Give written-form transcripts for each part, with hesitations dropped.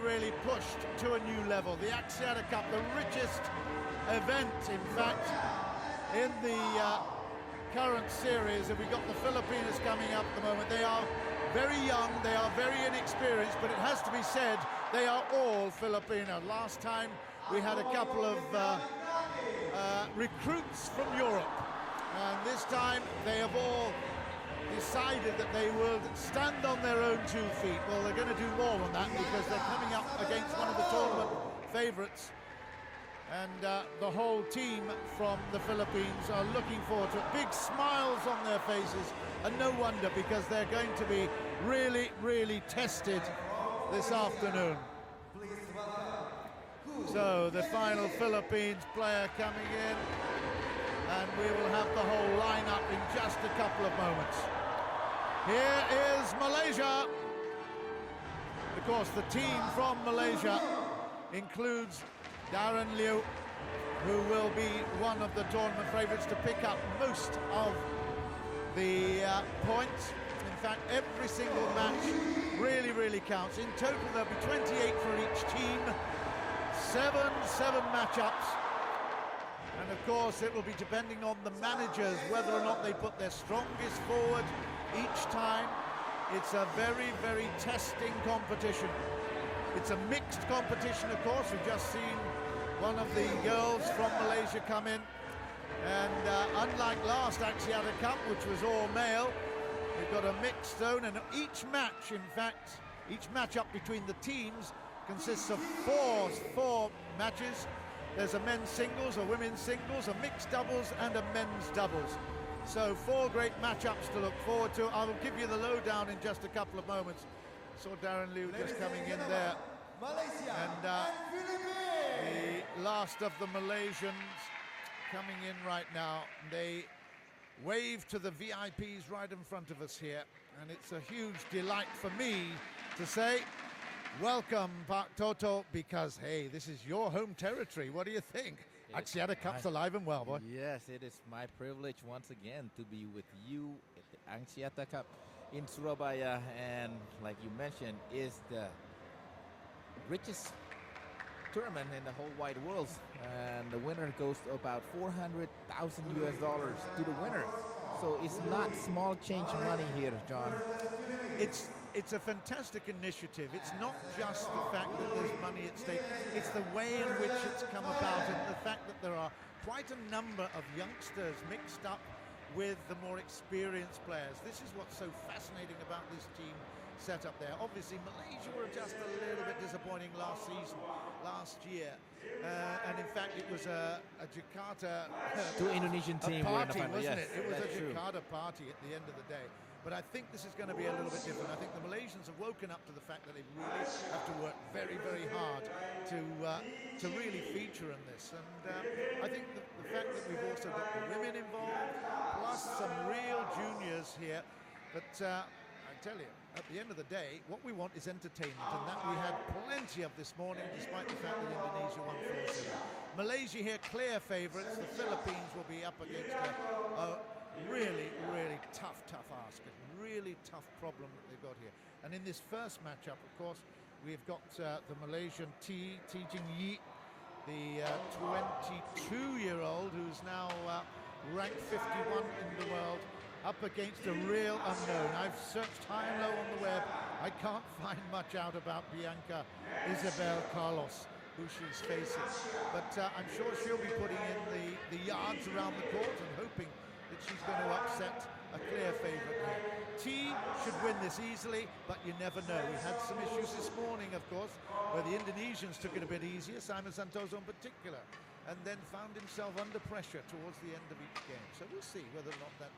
really pushed to a new level. The Axiata Cup, the richest event, in fact, in the current series. And we've got the Filipinos coming up at the moment. They are very young, they are very inexperienced, but it has to be said, they are all Filipino. Last time we had a couple of recruits from Europe, and this time they have all decided that they will stand on their own 2 feet. Well, they're going to do more than that because they're coming up against one of the tournament favourites, and the whole team from the Philippines are looking forward to it. Big smiles on their faces, and no wonder, because they're going to be really, really tested this afternoon. So the final Philippines player coming in, and we will have the whole lineup in just a couple of moments. Here is Malaysia. Of course, the team from Malaysia includes Darren Liu, who will be one of the tournament favourites to pick up most of the points. In fact, every single match really, really counts. In total, there'll be 28 for each team, seven matchups. And of course, it will be depending on the managers whether or not they put their strongest forward each time. It's a very, very testing competition. It's a mixed competition, of course. We've just seen one of the girls from Malaysia come in. And unlike last Axiata Cup, which was all male, we've got a mixed zone, and each match, in fact, each matchup between the teams consists of four matches. There's a men's singles, a women's singles, a mixed doubles, and a men's doubles. So 4 great matchups to look forward to. I will give you the lowdown in just a couple of moments. Saw Darren Liu just coming in there. And the last of the Malaysians coming in right now. They wave to the VIPs right in front of us here. And it's a huge delight for me to say, welcome, Pak Toto, because, hey, this is your home territory. What do you think? Axiata Cup's alive and well, boy. Yes, it is my privilege once again to be with you at the Axiata Cup in Surabaya, and like you mentioned, is the richest tournament in the whole wide world, and the winner goes to about $400,000 to the winner. So it's not small change money here, John. It's a fantastic initiative. It's not just the fact that there's money at stake, it's the way in which it's come about, and the fact that there are quite a number of youngsters mixed up with the more experienced players. This is what's so fascinating about this team set up there. Obviously, Malaysia were just a little bit disappointing last year. And in fact, it was a Jakarta Indonesian team party, wasn't yes, it? It was a true. Jakarta party at the end of the day. But I think this is going to be a little bit different. I think the Malaysians have woken up to the fact that they really have to work very, very hard to really feature in this. And I think the fact that we've also got the women involved, plus some real juniors here. But I tell you, at the end of the day, what we want is entertainment, and that we had plenty of this morning, despite the fact that Indonesia won 4-0. Malaysia here, clear favourites. The Philippines will be up against a really, really tough ask, a really tough problem that they've got here. And in this first matchup, of course, we've got the Malaysian Jing, the 22-year-old who's now ranked 51 in the world, up against a real unknown. I've searched high and low on the web. I can't find much out about Bianca Ysabel Carlos, who she's facing. But I'm sure she'll be putting in the yards around the court and hoping that she's going to upset a clear favourite here. T should win this easily, but you never know. We had some issues this morning, of course, where the Indonesians took it a bit easier, Simon Santoso in particular, and then found himself under pressure towards the end of each game. So we'll see whether or not that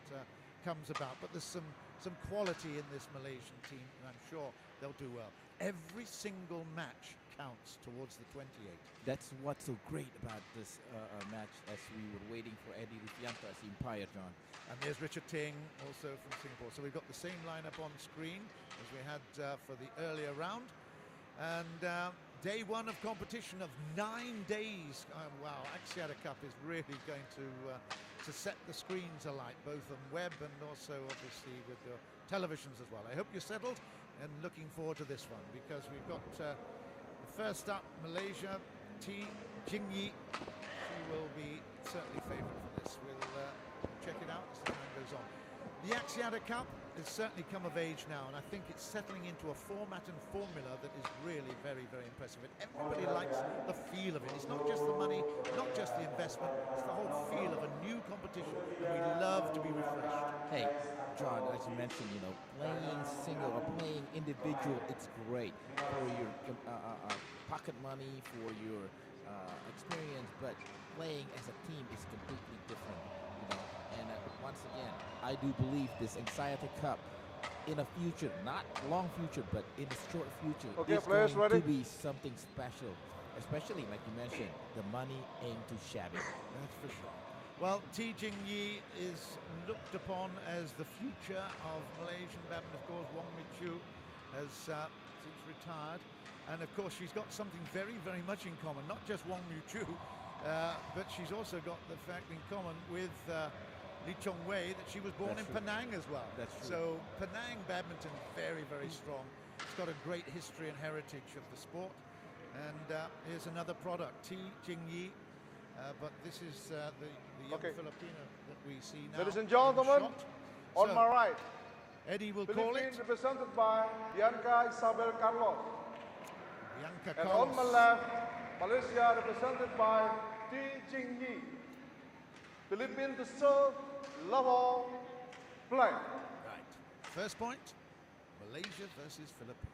comes about. But there's some quality in this Malaysian team, and I'm sure they'll do well. Every single match counts towards the 28. That's what's so great about this match, as we were waiting for Eddie Rufianto's Empire, John. And there's Richard Ting, also from Singapore. So we've got the same lineup on screen as we had for the earlier round. And day one of competition of 9 days. Wow, Axiata Cup is really going to set the screens alight, both on web and also obviously with the televisions as well. I hope you're settled and looking forward to this one, because we've got first up, Malaysia, Jing. She will be certainly favourite for this. We'll check it out as the time goes on. The Axiata Cup has certainly come of age now, and I think it's settling into a format and formula that is really very, very impressive. And everybody likes the feel of it. It's not just the money, not just the investment, it's the whole feel of a new competition, and we love to be refreshed. Hey, John, as you mentioned, you know, playing single or playing individual, it's great for your pocket money, for your experience, but playing as a team is completely different, you know. And once again, I do believe this Axiata Cup in a future, not long future, but in the short future, is going to be something special. Especially, like you mentioned, the money ain't too shabby. That's for sure. Well, Jing is looked upon as the future of Malaysian badminton. Of course, Wong Min-Chu has since retired. And of course, she's got something very, very much in common. Not just Wong Min-Chu, but she's also got the fact in common with Lee Chong-wei that she was born in Penang as well. That's true. So Penang badminton, very, very strong. It's got a great history and heritage of the sport. And here's another product, Jing. But this is the young Filipino that we see now. Ladies and gentlemen, on my right, Eddie will call it. Philippines represented by Bianca Ysabel Carlos. Bianca And Carlos. on my left, Malaysia represented by Jing. Philippines to serve, love all, play. Right. First point, Malaysia versus Philippines.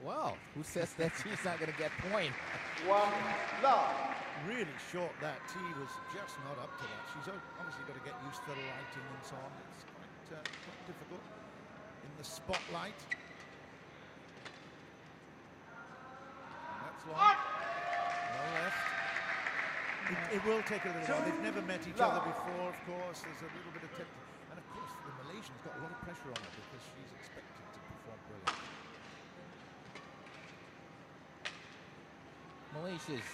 Wow, who says that she's not going to get point? One love. Really short that. T was just not up to that. She's obviously got to get used to the lighting and so on. It's quite difficult in the spotlight. And that's long. No left. It will take a little while. They've never met each other before, of course. There's a little bit of tension. And of course, the Malaysian's got a lot of pressure on her because she's expected to perform brilliantly. Malaysia's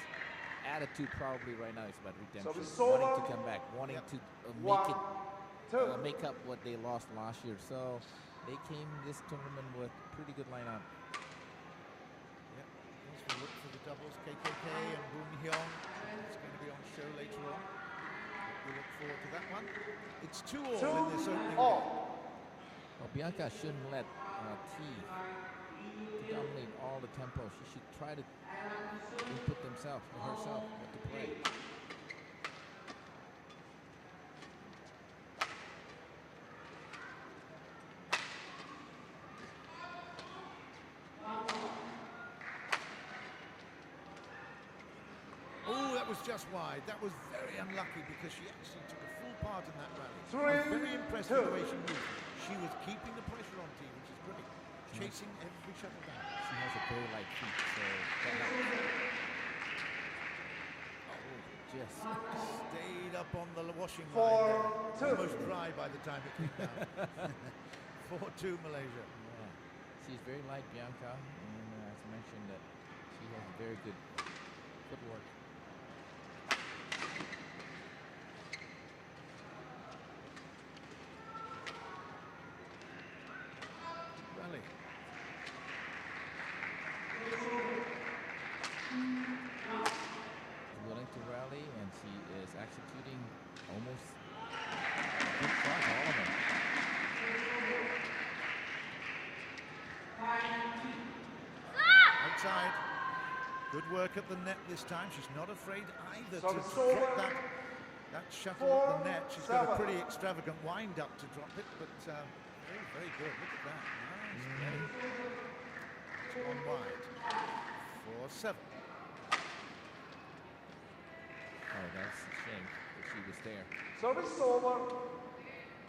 attitude probably right now is about redemption, So wanting to come back, wanting to make up what they lost last year. So they came this tournament with pretty good lineup. Yep, we'll look for the doubles, KKK and Boon Hyung. It's going to be on show later on. We look forward to that one. It's 2-all in this opening game. Well, Bianca shouldn't let T dominate all the tempo. She should try to input herself what to play. Oh, that was just wide. That was very unlucky because she actually took a full part in that rally. I was very impressed with the way she moved. She was keeping the pressure on T, which is great. Chasing every shuttle down. She has a very light feet, so that helps. Just stayed up on the washing line there. Almost dry by the time it came down. 4-2 Malaysia. Yeah. She's very light, Bianca, and as mentioned, that she has very good footwork. Rally. Willing to rally, and she is executing almost good shots, all of them. Outside. Good work at the net this time. She's not afraid either to drop that shuttle at the net. She's got a pretty extravagant wind up to drop it, but very, very good. Look at that. Nice play. It's one wide. 4-7. Oh, that's a shame that she was there. Service over.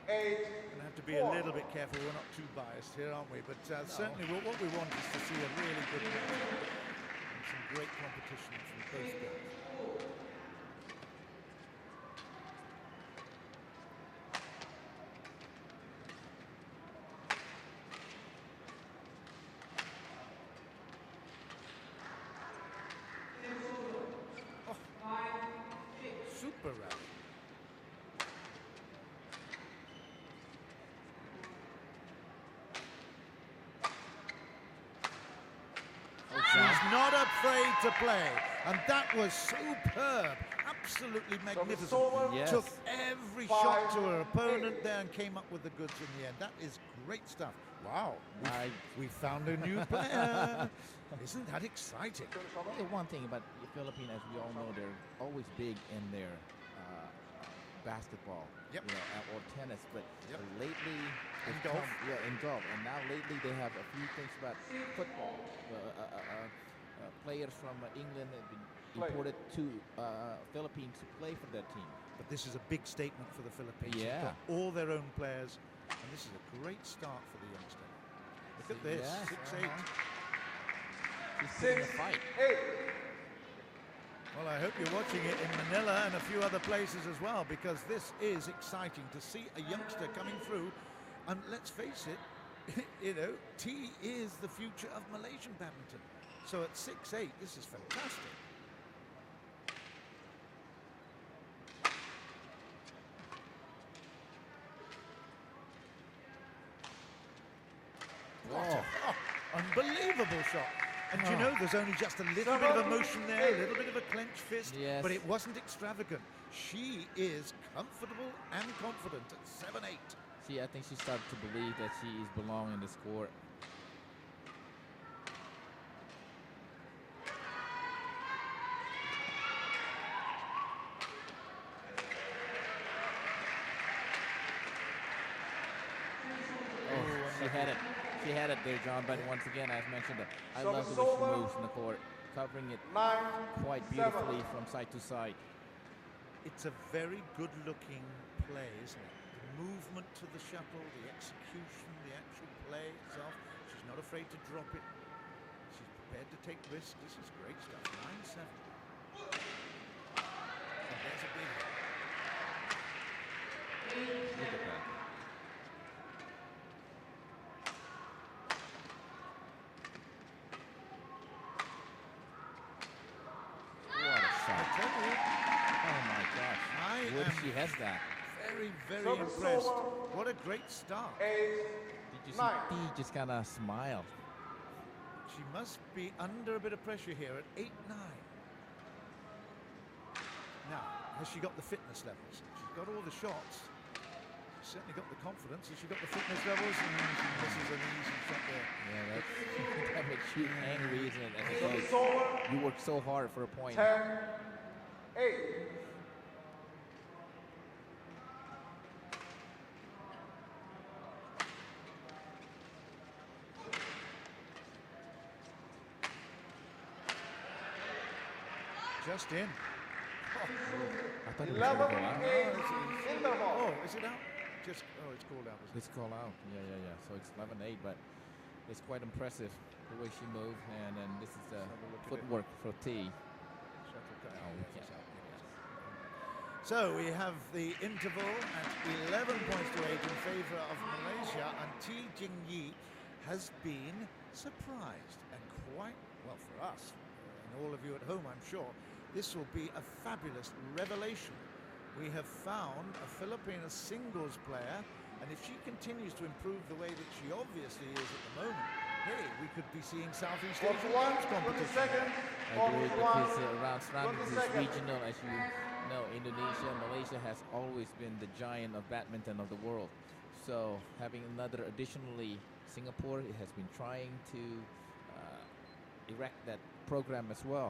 8. Gonna have to be a little bit careful. We're not too biased here, aren't we? But certainly what we want is to see a really good match and some great competition from both girls. Super rally. afraid to play. And that was superb. Absolutely magnificent. Yes. Took every shot to her opponent there and came up with the goods in the end. That is great stuff. Wow. We found a new player. Isn't that exciting? The one thing about the Philippines, as we all know, they're always big in their basketball, Yep. Or tennis. But Yep. lately, And they've golf. in golf. And now lately, they have a few things about football. Players from England have been imported to Philippines to play for their team. But this is a big statement for the Philippines. They've Yeah. got all their own players, and this is a great start for the youngster. Look at this, Yes, 6'8". She's putting a fight. 8. Well, I hope you're watching it in Manila and a few other places as well, because this is exciting to see a youngster coming through. And let's face it, T is the future of Malaysian badminton. So at 6'8", this is fantastic. Unbelievable shot. And you know, there's only just a little bit of emotion there, a little bit of a clenched fist, Yes. but it wasn't extravagant. She is comfortable and confident at 7'8". I think she started to believe that she is belong in this court. She had it there, John. But once again, as mentioned, I love the way she moves in the court, covering it 9. quite beautifully from side to side. It's a very good-looking play, isn't it? The movement to the shuttle, the execution, the actual play itself. She's not afraid to drop it. She's prepared to take risks. This is great stuff. 9-7. And there's a big hit. Look at that. What a shot. I tell you, Oh my gosh. I Where am she has that. very, very Service impressed. over. What a great start. 8. Did you see 9. T just kind of smile? She must be under a bit of pressure here at 8-9. Now, has she got the fitness levels? She's got all the shots. She's certainly got the confidence. Has she got the fitness levels? And this is an easy shot there. Yeah, that makes you angry, isn't it? As a Service coach, over. you work so hard for a point. 10. 8. Just in. I thought it was 11. going to go out. 8. Interval. Oh, is it out? Just, it's called out. It's call out. Yeah. So it's 11-8, but it's quite impressive the way she moved. And then this is the have a look at it. footwork for T. Shuttlecock. Oh, we Yes, can't. it's out, yes. So we have the interval at 11 points to 8 in favour of Malaysia, and Jing has been surprised, and quite well for us, and all of you at home, I'm sure. This will be a fabulous revelation. We have found a Filipino singles player, and if she continues to improve the way that she obviously is at the moment, hey, we could be seeing Southeast Asian 41. Games 20 competition. seconds. I agree, 41. because around surroundings 20 is seconds. regional, as you know. Indonesia, Malaysia has always been the giant of badminton of the world. So having another, additionally, Singapore has been trying to erect that program as well.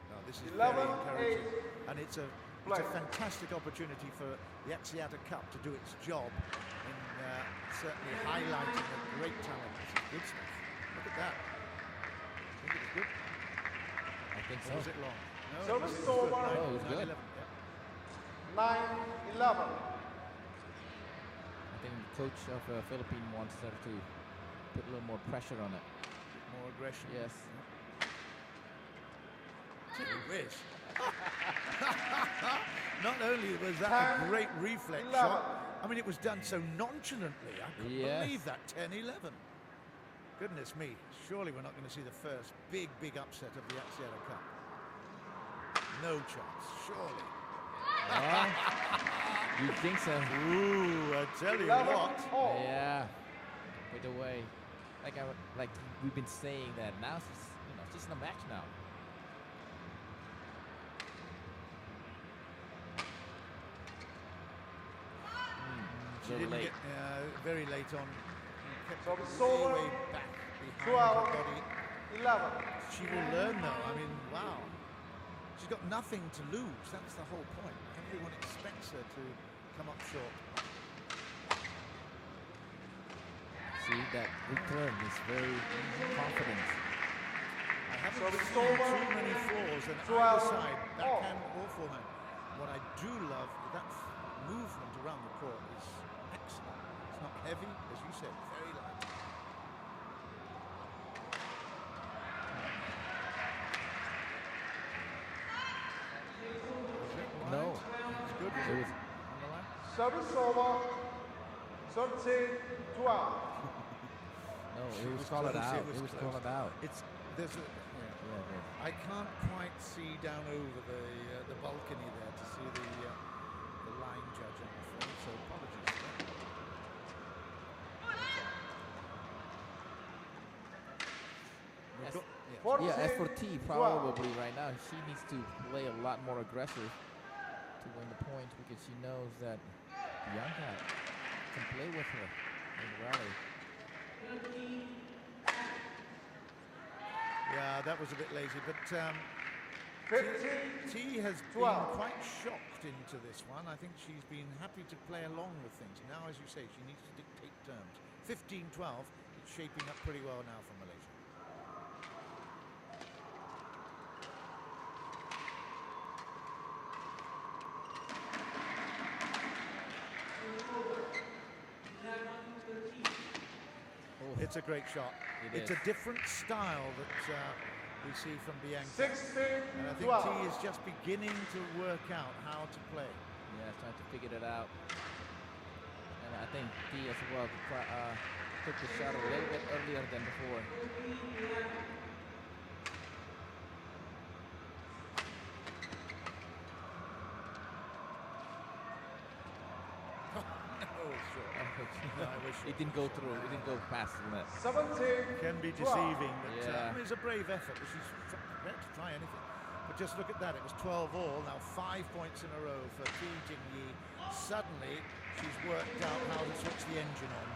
No, this is 11, very encouraging, 8. and it's a Play. fantastic opportunity for the Axiata Cup to do its job in certainly highlighting a great talent. This is good stuff. Look at that. I think it's good. I think Or so. was it long? No, Service it was good. over. Nine- Oh, it was good. 9-11, yeah. 9. 11. I think the coach of Philippines wants her to put a little more pressure on it. More aggression. Yes. Gee whiz. Not only was that a 10, great reflex 11. shot, I mean, it was done so nonchalantly. I couldn't Yes. believe that. 10-11. Goodness me. Surely we're not going to see the first big upset of the Axiata Cup. No chance. Surely. Yeah. You think so? Ooh, I tell you 11. what. All. Yeah. By the way, like we've been saying that now she's in a match now. She very didn't late. get very late on. Kept So it it's way, over. way back behind 12, her body. 11. She will learn though. I mean, wow. She's got nothing to lose. That's the whole point. Everyone expects her to come up short. See, that return is very confident. I haven't So it's seen over. too many flaws on 12 either side, all. backhand or forehand. What I do love is that movement around the court is excellent. It's not heavy, as you said, very light. Is it wide? No. It's good. It was On the line? Service over. 13, 12. no. She It was was called close, out. it was It was close. called out. It's there's a Yeah, yeah. I can't quite see down over the balcony there to see the line judge, I'm afraid, so apologies for that. We've Yes. got- yeah. 14, Yeah, as for T, 12. probably right now she needs to play a lot more aggressive to win the point because she knows that Bianca can play with her in the rally. Yeah, that was a bit lazy, but 15, T has been 12. quite shocked into this one. I think she's been happy to play along with things. Now, as you say, she needs to dictate terms. 15-12, it's shaping up pretty well now for Malaysia. Oh, It's a great shot. It It's is. a different style that we see from Bianca. 16, And I think 12. T is just beginning to work out how to play. yeah, trying to figure it out. And I think T as well took the shot a little bit earlier than before. Oh, sure. No, I wish It didn't go through. It didn't go past the net. 17, Can be 12. deceiving. But, Yeah. I mean, it's a brave effort, but she's prepared to try anything. But just look at that. It was 12 all. Now 5 points in a row for Jing. Suddenly, she's worked out how to switch the engine on.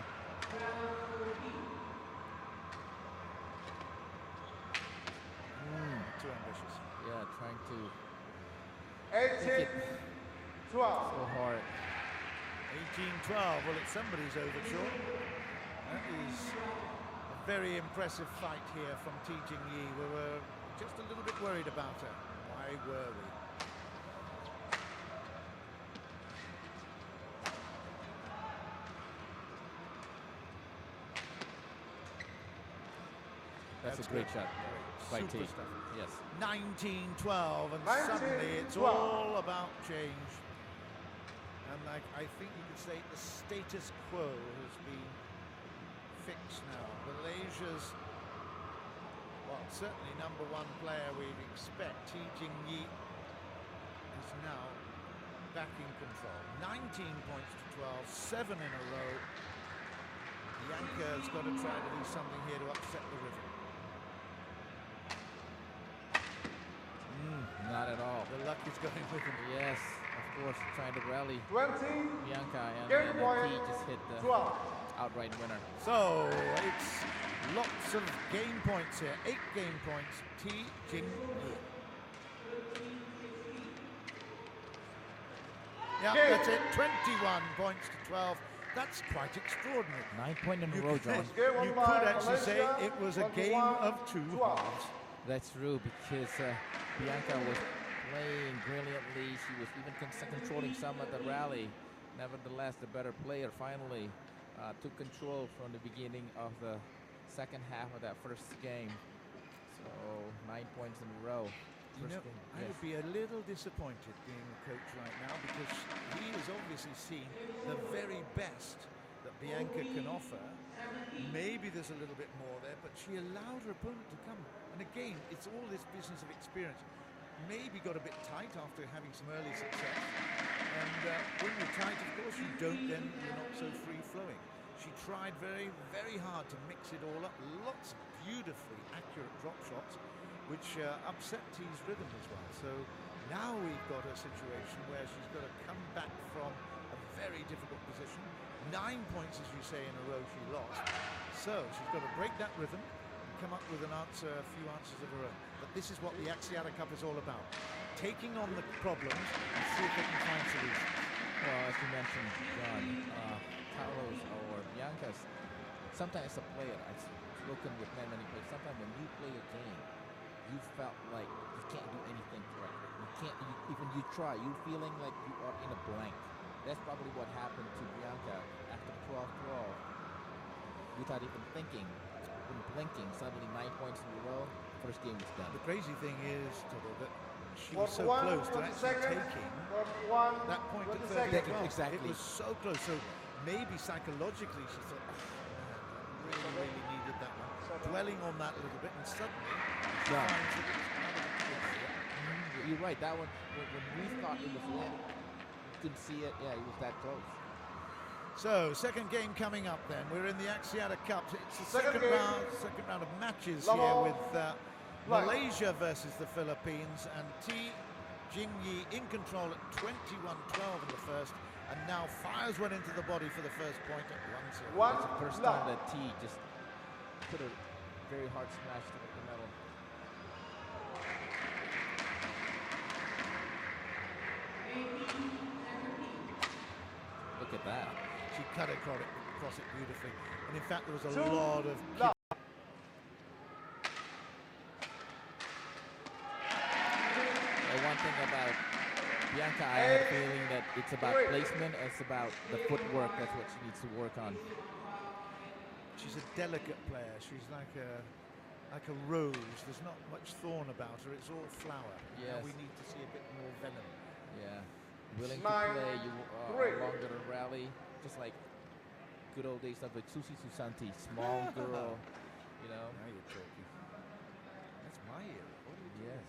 Too ambitious. Yeah, trying to 18, 12. so hard. 18-12. Well, it's somebody's overture. That is a very impressive fight here from Jing. We were just a little bit worried about her. Why were we? That's a great good. shot by T. Super stuff. Yes. 19-12, and 19-12. suddenly it's all about change. And I think you could say the status quo has been fixed now. Malaysia's, well, certainly number one player we'd expect, Jing is now back in control. 19 points to 12, 7 in a row. Bianca's got to try to do something here to upset the rhythm. Not at all. The luck is going with him. Yes, of course, trying to rally 20, Bianca, and Game then point, T just hit the 12. outright winner. So it's lots of game points here. 8 game points. Jing. Yeah, Game. that's it. 21 points to 12. That's quite extraordinary. 9 point in a You row, could- John. Game You won could by actually say Malaysia, it was a game 21, of 2 12. halves. That's true because Bianca was playing brilliantly. She was even controlling some of the rally. Nevertheless, the better player finally took control from the beginning of the second half of that first game. So 9 points in a row. You know, First game, I yes. would be a little disappointed being a coach right now because he has obviously seen the very best that Bianca can offer. Maybe there's a little bit more there, but she allowed her opponent to come. And again, it's all this business of experience. Maybe got a bit tight after having some early success. And when you're tight, of course, you don't then, you're not so free-flowing. She tried very, very hard to mix it all up. Lots of beautifully accurate drop shots, which upset T's rhythm as well. So now we've got a situation where she's got to come back from a very difficult position, 9 points, as you say, in a row she lost. So she's got to break that rhythm and come up with a few answers of her own. But this is what the Axiata Cup is all about. Taking on the problems and see if they can find solutions. Well, as you mentioned, John, Carlos or Bianca's, sometimes as a player, I've spoken with many players, sometimes when you play a game, you felt like you can't do anything correctly. Even you try, you're feeling like you are in a blank. That's probably what happened to Bianca after 12-12. Without even thinking, even blinking, suddenly 9 points in a row, first game was done. The crazy thing is, Toto, that she was so close to actually taking that point at 30-12. Exactly. It was so close. So maybe psychologically she thought, oh, man, I really needed that one. Dwelling on that a little bit, and suddenly she finds that it's You're right. That one, when we thought it was in, you couldn't see it. Yeah, it was that close. So, second game coming up then. We're in the Axiata Cup. It's the second round of matches here with Malaysia versus the Philippines, and Jing in control at 21-12 in the first, and now fires one into the body for the first point at 1-0. It's the first time that just put a very hard smash to the metal. Look at that. She cut across it beautifully. And in fact, there was a lot of... One thing about Bianca, I have a feeling that it's about placement, it's about the footwork. That's what she needs to work on. She's a delicate player. She's like a rose. There's not much thorn about her. It's all flower. Yes. Now we need to see a bit more venom. Yeah. Willing to play, you longer to rally, just like good old days of the Susi Susanti, small girl, you know. Now you're talking. That's my era. What are you doing? Yes.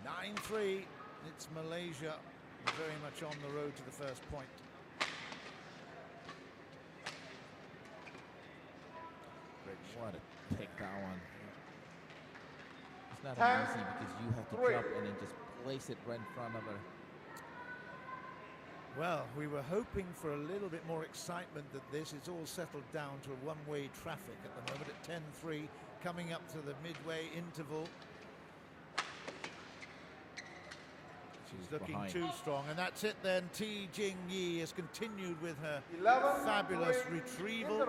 9-3. It's Malaysia very much on the road to the first point. What a pick that one. It's not easy because you have to jump and then just place it right in front of her. Well, we were hoping for a little bit more excitement than this. It's all settled down to a one-way traffic at the moment at 10-3, coming up to the midway interval. She's looking too strong, and that's it then. Jing has continued with her fabulous retrieval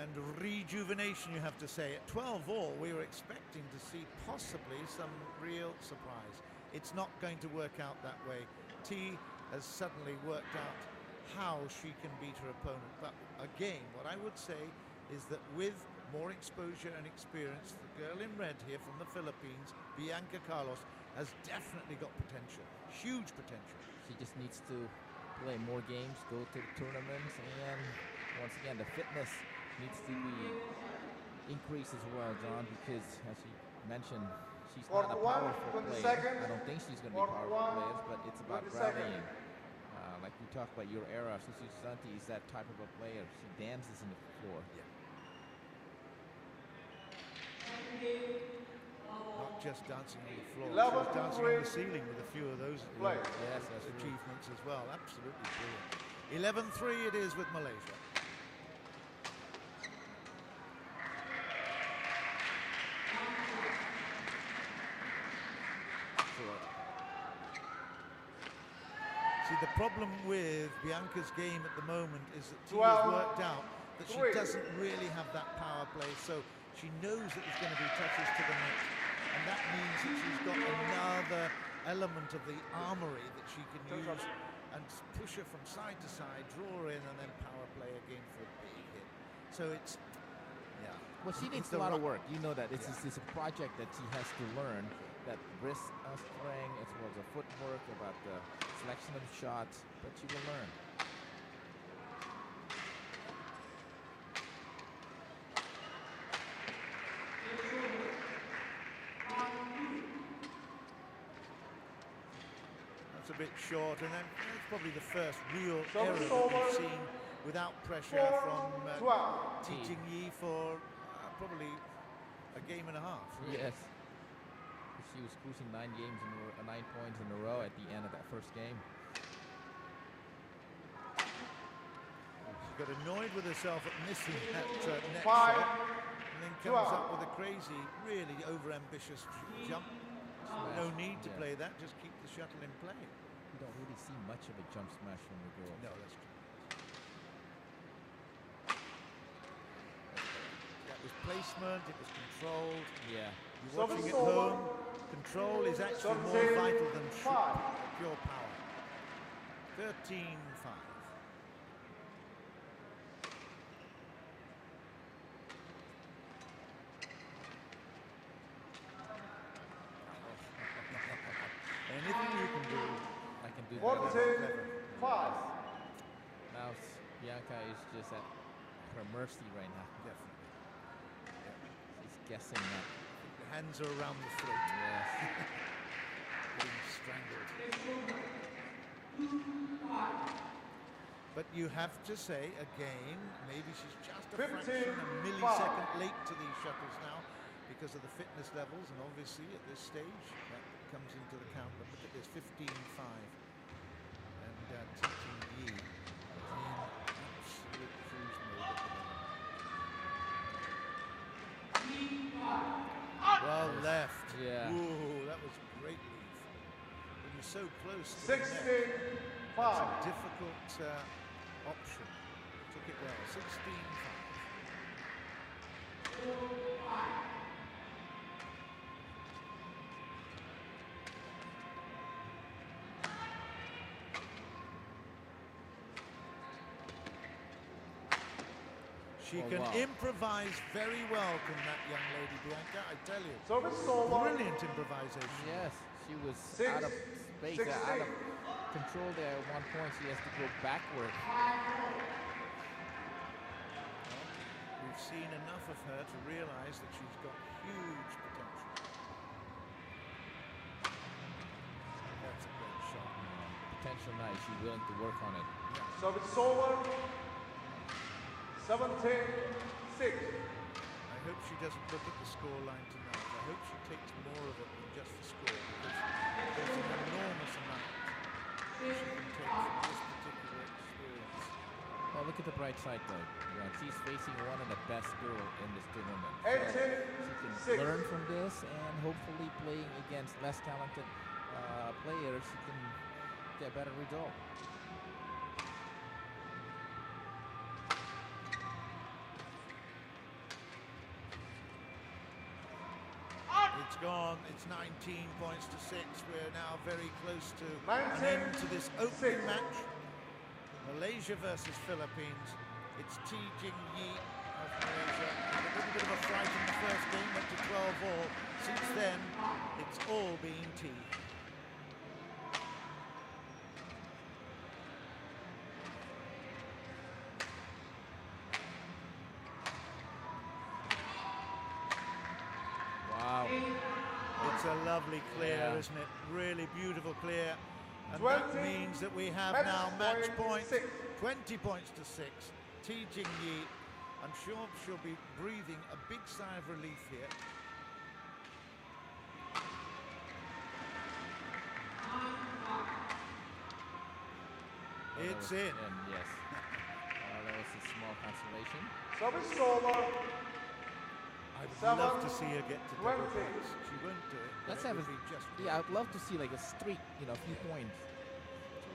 and rejuvenation, you have to say. At 12-all, we were expecting to see possibly some real surprise. It's not going to work out that way. Has suddenly worked out how she can beat her opponent. But again, what I would say is that with more exposure and experience, the girl in red here from the Philippines, Bianca Carlos, has definitely got potential, huge potential. She just needs to play more games, go to the tournaments, and once again, the fitness needs to be increased as well, John, because as you mentioned, she's not a powerful player. I don't think she's going to be powerful players, but it's about rallying. Like we talked about your era, Susi Susanti is that type of a player. She dances in the floor. Yeah. Not just dancing on the floor, she's dancing on the ceiling with a few of those achievements as well. Absolutely brilliant. 11-3 it is with Malaysia. See, the problem with Bianca's game at the moment is that T has worked out that she doesn't really have that power play, so she knows that there's going to be touches to the net, and that means that she's got another element of the armory that she can use and push her from side to side, draw her in, and then power play again for a big hit. So it's, yeah. Well, she needs a lot of work. You know that. It's a project that she has to learn, that wrist strength as well as the footwork, about the selection of shots, but she will learn. That's a bit short, and then it's probably the first real error that we've seen without pressure from Jing for probably a game and a half. Really. Yes. She was cruising 9 points in a row at the end of that first game. got annoyed with herself at missing that net 5, shot, and then comes up with a crazy, really over-ambitious jump. No need to play that, just keep the shuttle in play. You don't really see much of a jump smash from the girls. No, that's true. That was placement, it was controlled. Yeah. You're watching at home, control is actually more vital than pure power. 13-5. Anything you can do, I can do 14-5. Now Bianca is just at her mercy right now. definitely. She's guessing that. The hands are around the throat, Yes. being strangled. But you have to say, again, maybe she's just a fraction, a millisecond late to these shuttles now because of the fitness levels, and obviously at this stage that comes into the count. But look at this, 15-5. And Jing Yi in absolute cruise mode at the moment. Well left. Yeah. Ooh, that was a great leave. When you're so close to the net, 16-5. that's a difficult option. Took it well. 16-5. She can improvise very well, can that young lady, Bianca, I tell you. Service over. Brilliant improvisation. Yes, she was 6, out of space, 16. out of control there. At one point, she has to go backward. We've seen enough of her to realize that she's got huge potential. That's a great shot. Potential nice. She's willing to work on it. Service over. 17-6. I hope she doesn't look at the scoreline tonight. I hope she takes more of it than just the score, because there's an enormous amount she can take from this particular experience. Well, look at the bright side, though. You know, she's facing one of the best girls in this tournament. 18-6. She can learn from this, and hopefully playing against less talented players, she can get better result. It's gone. It's 19 points to 6. We're now very close to an 19, end to this opening 6. match. Malaysia versus Philippines. It's Jing Yi of Malaysia. Had a little bit of a fright in the first game, went to 12-all. Since then, it's all been T. Wow. It's a lovely clear, Yeah. isn't it? Really beautiful clear. And 20, that means that we have match now match point point, 6. 20 points to 6. Jing Yi, I'm sure she'll be breathing a big sigh of relief here. It's in. And yes. That was a small consolation. Service over. I would 7, love to see her get to double 20. points. She won't do it. but Let's it have would a, be just yeah, I'd love to see like a streak, you know, a few points. 2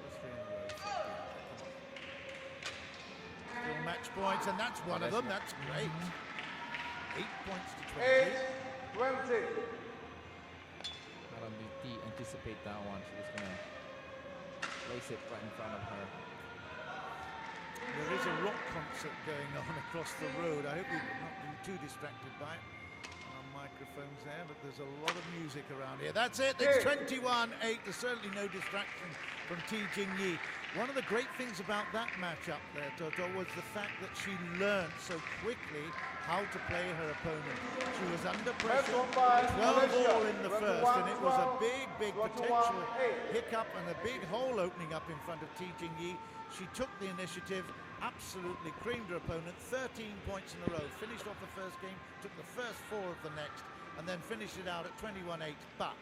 or 3 in a row. Still match points, and that's one of them. That's great. 8 points to 20. 8-20. I don't anticipate that one. She was gonna place it right in front of her. There is a rock concert going on across the road. I hope you're not being too distracted by it. Our microphones there, but there's a lot of music around here. That's it. It's 21-8. There's certainly no distraction from Jing Yi. One of the great things about that matchup there, Toto, was the fact that she learned so quickly how to play her opponent. She was under pressure, 12-all in the first, and it was a big potential hiccup and a big hole opening up in front of Jing Yi. She took the initiative, absolutely creamed her opponent, 13 points in a row, finished off the first game, took the first 4 of the next, and then finished it out at 21-8. But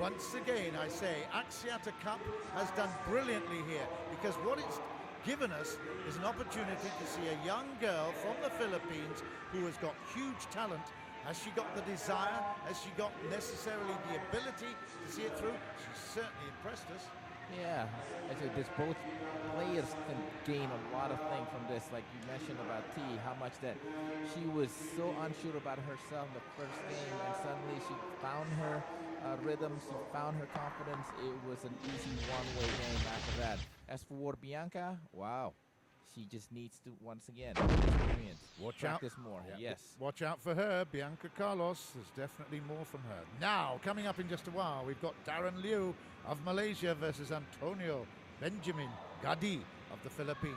once again, I say, Axiata Cup has done brilliantly here, because what it's given us is an opportunity to see a young girl from the Philippines who has got huge talent. Has she got the desire? Has she got necessarily the ability to see it through? She's certainly impressed us. Yeah, I said this both players can gain a lot of things from this. Like you mentioned about T, how much that she was so unsure about herself in the first game, and suddenly she found her rhythm, she found her confidence. It was an easy one-way game after that. As for Bianca, wow, she just needs to once again experience, practice more. Yeah. Yes. Watch out for her, Bianca Carlos. There's definitely more from her. Now, coming up in just a while, we've got Darren Liu of Malaysia versus Antonio Benjamin Gadi of the Philippines.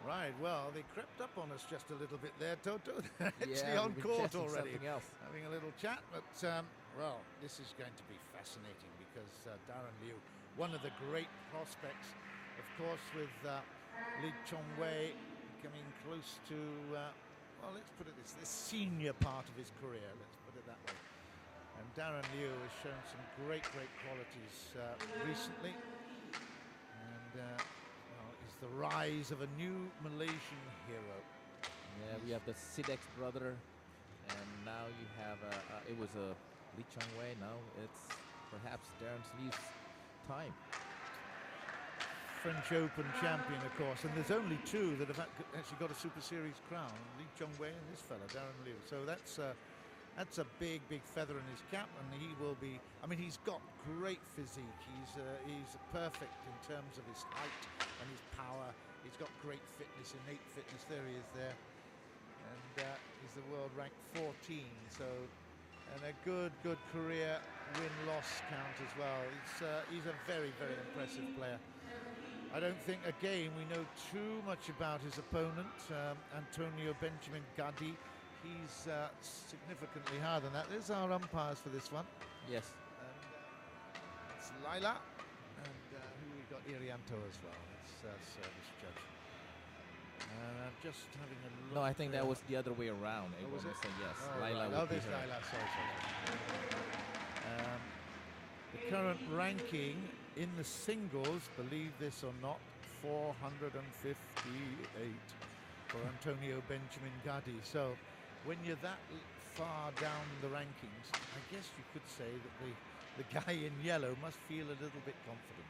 Right, well, they crept up on us just a little bit there, Toto. They're actually on court already, having a little chat. But, well, this is going to be fascinating because Darren Liu, one of the great prospects, of course, with Lee Chong-wei coming close to, well, let's put it this senior part of his career, let's put it that way. And Darren Liu has shown some great qualities recently. And is the rise of a new Malaysian hero. Yeah, we have the Sidex brother, and now you have it was a Lee Chong-wei. Now it's perhaps Darren Lee's time. French Open champion, of course, and there's only two that have actually got a Super Series crown, Lee Chong-wei and this fella, Darren Liu. So that's a big, big feather in his cap, and he will be, I mean, he's got great physique. He's perfect in terms of his height and his power. He's got great fitness, innate fitness. There he is there. And he's the world ranked 14, so, and a good career win-loss count as well. He's a very, very impressive player. I don't think, again, we know too much about his opponent, Antonio Benjamin Gadi. He's significantly higher than that. There's our umpires for this one. Yes. And it's Laila, and who we got, Irianto as well. It's service judge. And I'm just having a look. No, I think that was the other way around. Oh, was it? Yes. Oh, Laila right. would Oh, be there's her. Laila, sorry. The current ranking in the singles, believe this or not, 458 for Antonio Benjamin Gadi. So when you're that far down the rankings, I guess you could say that the guy in yellow must feel a little bit confident.